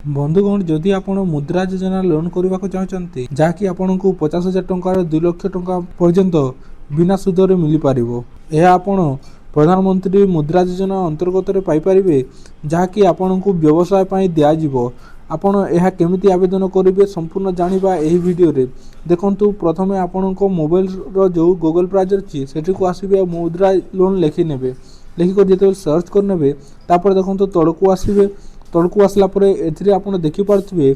बंधुगण जदि आपण मुद्रा योजना लोन करने को चाहते जहाँकि आपन को 50,000 टंकार 2 लाख टंका पर्यंत बिना सुधर मिल पार यह आपण प्रधानमंत्री मुद्रा योजना अंतर्गत पाइपर जहाँकि आपण को व्यवसाय पर दिज्व आपण यह केमिति आवेदन करेंगे संपूर्ण जाना यही वीडियो रे देखंतु प्रथमे आपण को मोबाइल जो गूगल ब्राउजर अच्छी सेठी को आसबे मुद्रा लोन लिखिने लिखिक जो सर्च करने तापर देखो तड़कू आसबे तड़कू आसला ए आप देखिपे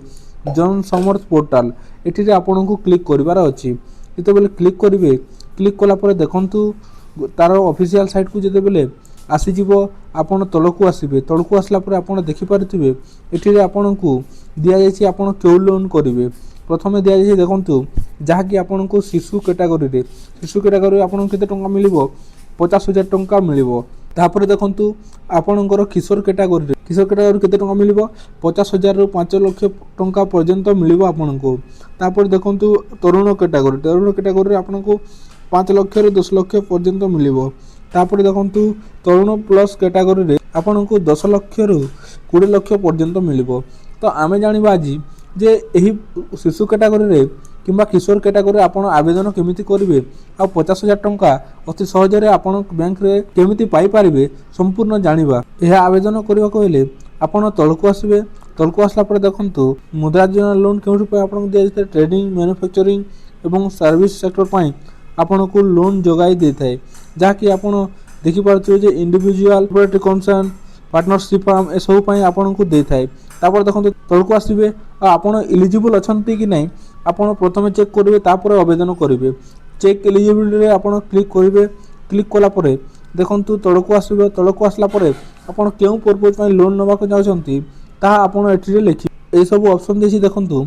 जन समर्थ पोर्टाल ये आपन को क्लिक करार अच्छी जिते बेले क्लिक करेंगे क्लिक कलापर देखु तार ऑफिशियल साइट को जिते बेले आसीज आपन तलकू आसबे तलकू आसला आप देखिपे ये आपन को दि जाए आप क्यों लोन करेंगे प्रथम दि जाए देखु जहाँकि आपन को शिशु कैटेगरी आपन के मिल 50,000 टंका मिल तापर देखु आपणकर किशोर कैटेगरी केते टंका मिल 50,000 रु 5 लाख टंका पर्यंत मिल आपन को तापर देखु तरुण कैटेगरी आपन को 5 लाख रु 10 लाख पर्यंत मिल तापर देखु तरुण प्लस कैटेगरी आपन को 10 लाख रु 20 लाख पर्यंत मिल तो आम जाना आज जे यही शिशु कैटेगरी किंबा किशोर कैटेगरी आपन आवेदन केमिति करेंगे आ 50,000 टंका अति सहजरे आपन बैंक रे केमिति पाई पारिबे संपूर्ण जानिबा यह आवेदन करबा को हेले आपन तलको आसबे तलको आसला पर देखंतु मुद्रा योजना लोन केउठु पे आपन दिया ट्रेडिंग मैन्युफैक्चरिंग एवं सर्विस सेक्टर पई आपन को लोन जोगाई देथाय जाकि आपन देखि पारछु जे individual property concern partnership firm ए सब पई आपन को देथाय तापर देखंतु तलको आसबे आपन एलिजिबल अछंती कि नहीं आपन प्रथमे चेक करेंगे तापर आवेदन करेंगे चेक एलिजिबिलिटी आपन क्लिक करेंगे क्लिक कला परे देखंतु तलको आसबे तलको आसला परे आपन केउ पर्पज पई लोन नबा को चाहछंती ता आपन एठी लिखि ए सब ऑप्शन देछि देखंतु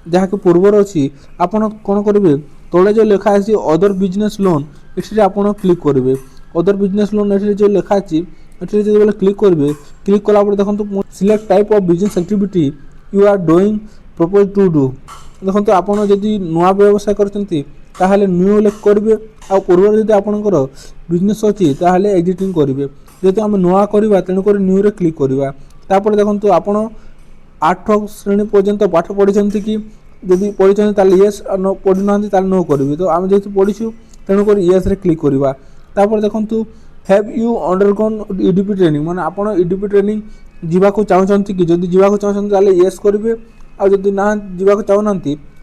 जहा के पूर्वर अछि आपन कोन करेंगे तळे जो लिखा अछि अदर बिजनेस लोन एठी आपन क्लिक करेंगे अदर बिजनेस लोन एठी जो लिखा अछि एठी जे बेले क्लिक करेंगे क्लिक कला परे देखंतु select type of business activity you are doing propose to do देखो आपड़ जदि नुआ व्यवसाय करते न्यू लेख करेंगे आ पूर्व जब आपंकर बिजनेस अच्छी ताहले एग्जिटिंग करेंगे जेहेतु आम नुआ करवा तेणुक न्यू रे क्लिक करवा तापर देखो आप 8 श्रेणी पर्यंत पाठ पढ़ी कि जदि पढ़ी येस पढ़ी ना नो करेंगे तो आम जेहतु पढ़ीछू तेणुक येस रे क्लिक करवा तापर देखो have you undergone EDP training माने आप ईडीपी ट्रेनिंग जीवाको चाहते कि जदि जीवाको चाहते येस करेंगे आ जदि ना जीवाको चाहूना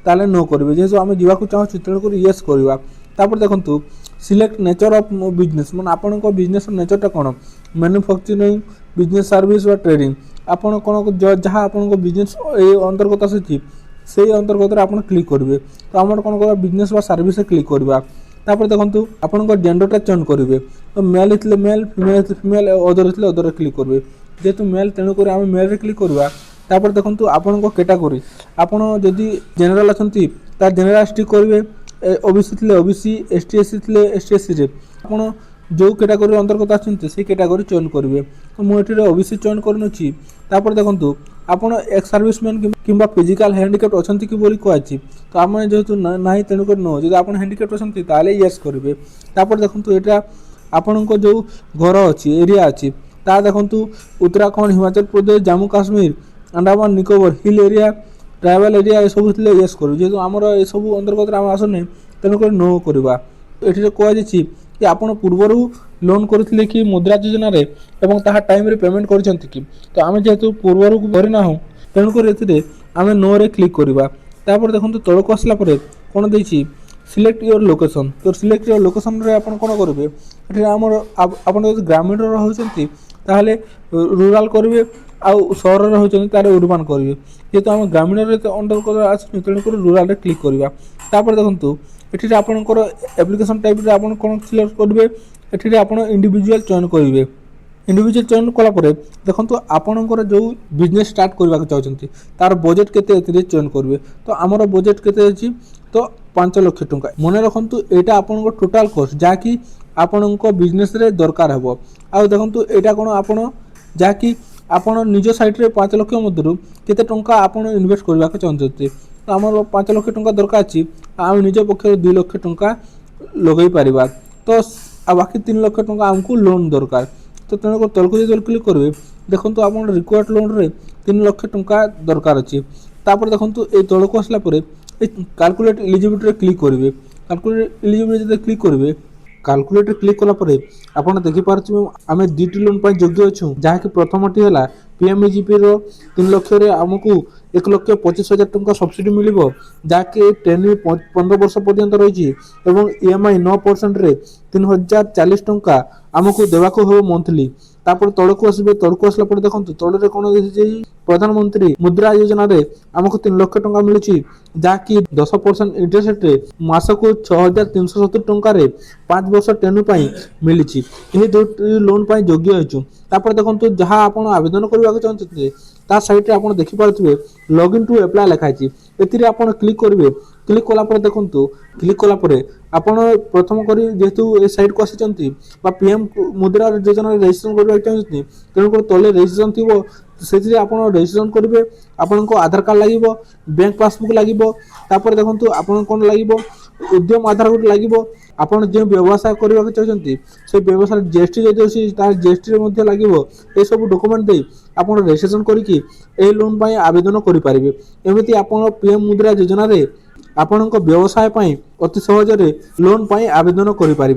ताले नो करेंगे जेहेतु आम जीवाको चाहूँ तेणुक येस करवा तापर देखो सिलेक्ट नेचर ऑफ बिजनेस माने आपन को बिजनेस नेचरटा कौन मैन्युफैक्चरिंग बिजनेस सर्विस व ट्रेडिंग आपन कौन जहाँ आपन को बिजनेस ए अंतर्गत आसी से अंतर्गत आप क्लिक करेंगे तो आम कौन कर बिजनेस व सर्विस क्लिक करवा तापर देखो आपन जेंडरटा चयन करेंगे तो मेल इतले मेल फीमेल फीमेल अदर इतले अदर क्लिक करेंगे जेहेतु मेल तेणुक आम मेल रे क्लिक करवा तापर देखो आपन को कैटेगरी आपन जदि जनरल अच्छा तार जनरलिस्ट करेंगे ओबीसी थे ओबीसी एसटी एससी थे एसटी एससी रे आपन जो कैटेगरी अंतर्गत आछंती से कैटेगरी चयन करेंगे तो मुझे ओबीसी चयन करनछि तापर देखो आपन एक्स सर्विसमैन किंबा फिजिकल हैंडिकैप अछंती कि बोली कहछि तो आम जेहेतु नाही तेणुक नो जदि आपन हैंडिकैप अछंती ताले यस करेंगे तापर देखो एटा आपन को जो घर अच्छी एरिया अच्छी ता देखो Uttarakhand Himachal Pradesh Jammu Kashmir Andaman Nicobar hill area tribal area ये सब थे येस कर जेहतु आमर ये सब अंतर्गत आम आसने तेणुक नो करवा ये कहुच्छी कि आपड़ पूर्वर लोन करते कि मुद्रा योजना रे एवं ताहा टाइम रे पेमेंट कि तो आम जेहेतु पूर्वर करना हूँ तेणुक आम नो रे क्लिक करवा तापर देखो तलक आसला कौन देछि सिलेक्ट योर लोकेशन तो सिलेक्ट योर लोकेशन रे आपन कोन करेंगे ये आमर आपन ग्रामीण रहउछंती ताहले रूरल करेंगे आउ सहर होती तारे उर्बान करेंगे जेहेतु आम ग्रामीण अंडर आसनी तेणुक रूराल क्लिक करवा तापर देखो ये आपंकर एप्लिकेशन टाइप आप कौन सिलेक्ट करेंगे ये आप इंडिविजुअल चयन करेंगे इंडिविजुअल चयन कलापर देखो आपंकर जो बिजनेस स्टार्ट करने चाहते तार बजेट केते चयन करेंगे तो आमर बजेट केते अछि तो 5 लाख टंका मन रखु यहाँ आपन टोटाल कॉस्ट जहाँकि आपण बिजनेस रे दरकार हे आ देखो यहाँ कौन आप जहाँकि आपण निज साइट रे 5 लाख मध्य केते टंका आपण इन्वेस्ट करबा के चाहते तो आमर 5 लाख टंका दरकार अछि आम निज पक्ष 2 लाख टंका लगई पारिबा तो बाकी 3 लाख टंका आमको लोन दरकार तो तेणुकर तलक जो क्लिक करेंगे देखो आप रिक्वायर्ड लोन रे 3 लाख टंका दरकार अच्छी तापर देखो ये तलक आसला कैलकुलेट एलिजिबिलिटी क्लिक करेंगे कैलकुलेट एलिजिबिलिटी जो क्लिक करेंगे कैलकुलेटर क्लिक कलापर आपड़ देखिपे आम दुटी लोन पर योग्य अच्छू जहाँकि प्रथमटी है पीएमईजीपी रो 3 लाख आमको 1,25,000 टंका सब्सिडी मिल जहाँकि 15 वर्ष पर्यंत रही ईएमआई 9% रे 3,040 टंका आमको देवाक हो मंथली तापर तलक आसबे तलक आसला देखो तल कौन प्रधानमंत्री मुद्रा योजना रे आमको 3 लाख टंका मिलूँ जहाँकि 10% इंटरेस्ट रे मासको 6,370 टंका 5 वर्ष टेन्यू मिली लोन योग्य होचु तापर देखो जहाँ आप आवेदन करने चाहते ता साइट रे आप देखिपे लॉगिन टू अप्लाई लिखाई एथिरे आप क्लिक करेंगे क्लिक कलापर देखो क्लिक कलापर आप प्रथम कर जेहेतु ए साइट को आसी पीएम मुद्रा योजना रजिस्ट्रेशन करने चाहते तेणुकर तले रजिस्ट्रेशन थी से आप रजिस्ट्रेशन करेंगे आपण आधार कार्ड लगे बैंक पासबुक लगे देखो आप कौन लगे उद्यम आधार कार्ड लगे आपड़ जो व्यवसाय करने चाहते से व्यवसाय जीएसटी जब अच्छी जीएसटी लगे ये सब डॉक्यूमेंट दे आप रजिस्ट्रेशन करके लोन आवेदन करेंगे एमती आप पीएम मुद्रा योजना रे आपण व्यवसाय अति सहज लोन आवेदन करेंगे।